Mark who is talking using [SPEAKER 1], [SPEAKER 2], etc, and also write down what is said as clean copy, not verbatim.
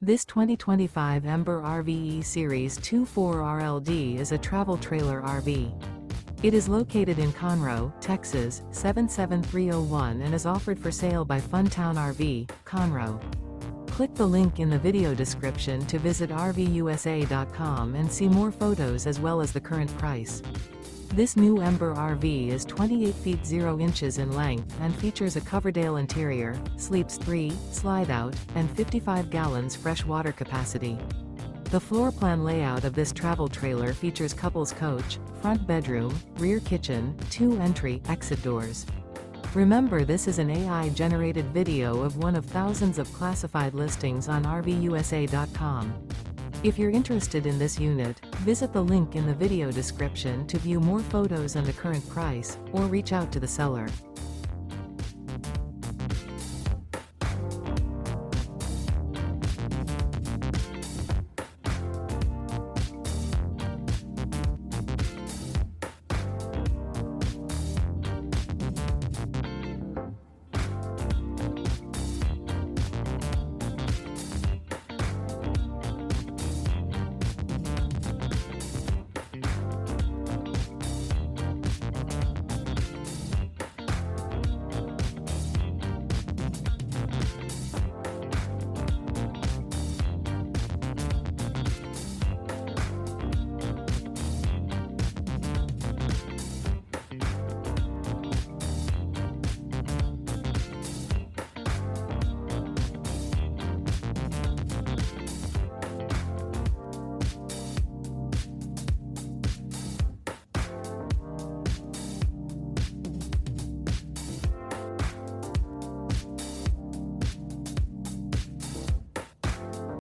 [SPEAKER 1] This 2025 Ember RV E-Series 24RLD is a travel trailer RV. It is located in Conroe, Texas, 77301 and is offered for sale by Funtown RV, Conroe. Click the link in the video description to visit RVUSA.com and see more photos as well as the current price. This new Ember RV is 28 feet 0 inches in length and features a Coverdale interior, sleeps 3, Slideout, and 55 gallons fresh water capacity. The floor plan layout of this travel trailer features couples coach, front bedroom, rear kitchen, 2 entry/exit doors. Remember, this is an AI-generated video of one of thousands of classified listings on RVUSA.com. If you're interested in this unit, visit the link in the video description to view more photos and the current price, or reach out to the seller.